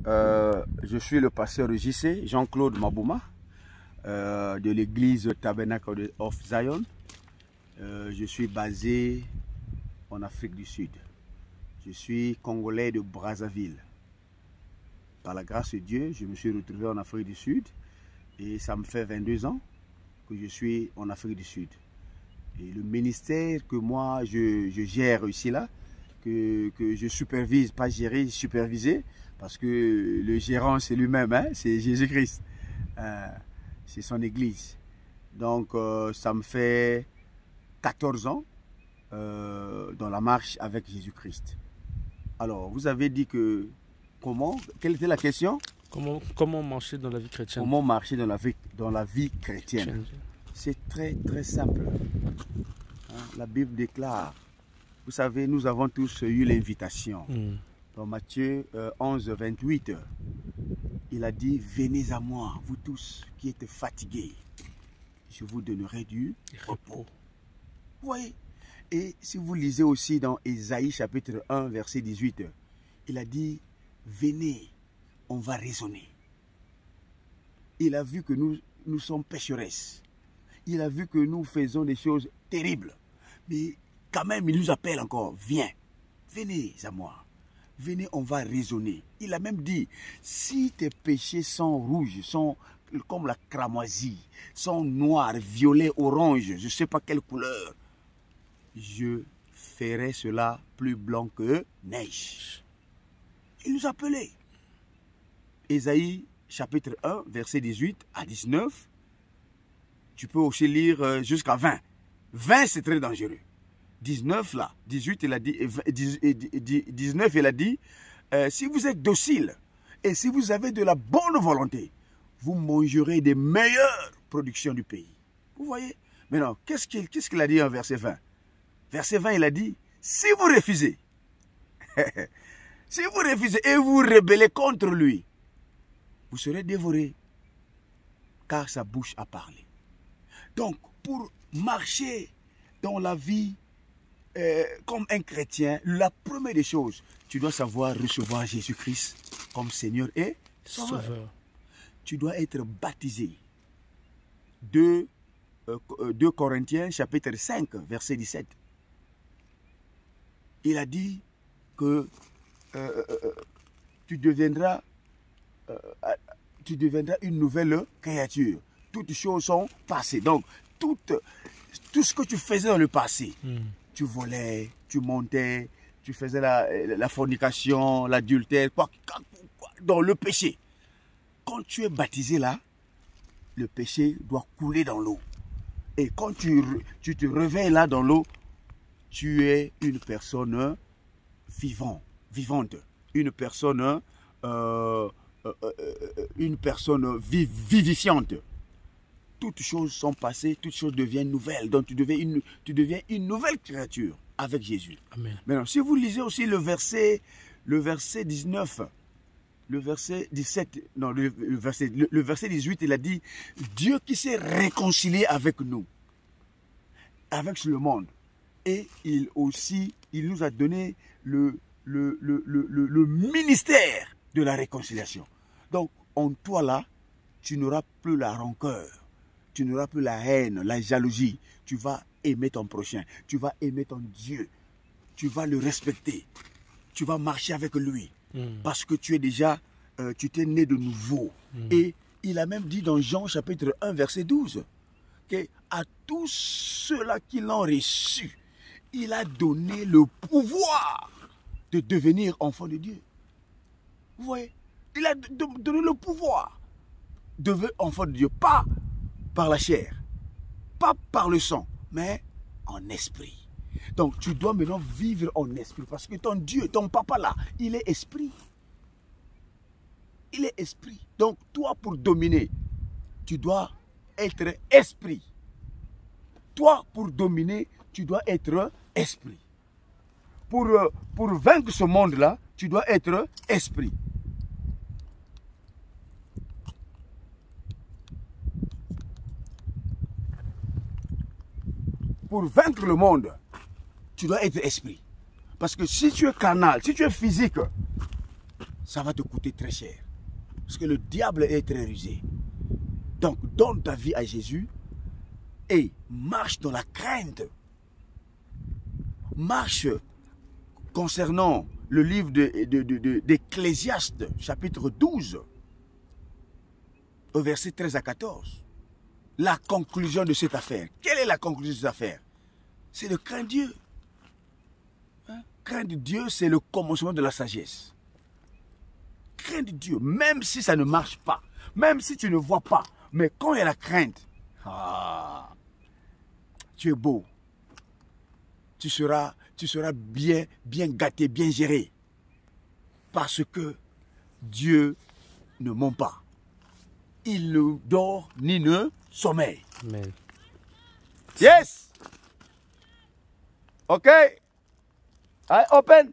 Je suis le pasteur JC, Jean-Claude Mabouma, de l'église Tabernacle of Zion. Je suis basé en Afrique du Sud. Je suis congolais de Brazzaville. Par la grâce de Dieu, je me suis retrouvé en Afrique du Sud et ça me fait 22 ans que je suis en Afrique du Sud. Et le ministère que moi je gère ici là, que je supervise, pas gérer, superviser, parce que le gérant c'est lui-même, hein, c'est Jésus-Christ, c'est son église. Donc ça me fait 14 ans dans la marche avec Jésus-Christ. Alors vous avez dit que, comment, quelle était la question? Comment marcher dans la vie chrétienne? Comment marcher dans la vie chrétienne? C'est très très simple. La Bible déclare, vous savez, nous avons tous eu l'invitation. Dans Matthieu 11, 28, il a dit, venez à moi, vous tous qui êtes fatigués, je vous donnerai du repos. Vous voyez? Et si vous lisez aussi dans Ésaïe chapitre 1, verset 18, il a dit, venez, on va raisonner. Il a vu que nous sommes pécheresses. Il a vu que nous faisons des choses terribles. Mais quand même, il nous appelle encore, viens, venez à moi. Venez, on va raisonner. Il a même dit, si tes péchés sont rouges, sont comme la cramoisie, sont noirs, violets, orange, je ne sais pas quelle couleur, je ferai cela plus blanc que neige. Il nous appelait. Ésaïe chapitre 1, verset 18 à 19. Tu peux aussi lire jusqu'à 20. 20, c'est très dangereux. 19 là, 18, il a dit, 19, il a dit, si vous êtes docile et si vous avez de la bonne volonté, vous mangerez des meilleures productions du pays. Vous voyez? Maintenant, qu'est-ce qu'il a dit en verset 20? Verset 20, il a dit, si vous refusez, si vous refusez et vous rebellez contre lui, vous serez dévorés, car sa bouche a parlé. Donc, pour marcher dans la vie comme un chrétien, la première des choses, tu dois savoir recevoir Jésus-Christ comme Seigneur et Sauveur. Tu dois être baptisé. 2 Corinthiens chapitre 5, verset 17. Il a dit que tu deviendras une nouvelle créature. Toutes choses sont passées. Donc, tout ce que tu faisais dans le passé, tu volais, tu montais, tu faisais la fornication, l'adultère, dans le péché. Quand tu es baptisé là, le péché doit couler dans l'eau. Et quand tu te réveilles là dans l'eau, tu es une personne vivante, une personne vivifiante. Toutes choses sont passées, toutes choses deviennent nouvelles. Donc tu deviens une nouvelle créature avec Jésus. Amen. Maintenant, si vous lisez aussi le verset 19, le verset 17, non, le verset 18, il a dit, Dieu qui s'est réconcilié avec nous, avec le monde. Et il nous a donné le ministère de la réconciliation. Donc, en toi là, tu n'auras plus la rancœur. Tu n'auras plus la haine, la jalousie. Tu vas aimer ton prochain. Tu vas aimer ton Dieu. Tu vas le respecter. Tu vas marcher avec lui. Parce que tu es déjà, tu t'es né de nouveau. Et il a même dit dans Jean chapitre 1, verset 12, qu'à tous ceux-là qui l'ont reçu, il a donné le pouvoir de devenir enfant de Dieu. Vous voyez? Il a donné le pouvoir de devenir enfant de Dieu. Pas par la chair, pas par le sang, mais en esprit. Donc tu dois maintenant vivre en esprit, parce que ton Dieu, ton papa là, il est esprit. Il est esprit. Donc toi, pour dominer, tu dois être esprit. Toi, pour dominer, tu dois être esprit. Pour vaincre ce monde-là, tu dois être esprit. Pour vaincre le monde, tu dois être esprit. Parce que si tu es carnal, si tu es physique, ça va te coûter très cher. Parce que le diable est très rusé. Donc, donne ta vie à Jésus et marche dans la crainte. Marche concernant le livre d'Ecclésiaste, chapitre 12, au verset 13 à 14. La conclusion de cette affaire. Quelle est la conclusion de cette affaire? C'est de craindre Dieu. Hein? Craindre Dieu, c'est le commencement de la sagesse. Craindre Dieu, même si ça ne marche pas, même si tu ne vois pas, mais quand il y a la crainte, tu es beau. Tu seras bien gâté, bien géré. Parce que Dieu ne ment pas. Il ne dort ni ne sommeille. Amen. Yes. Ok. Allez, open.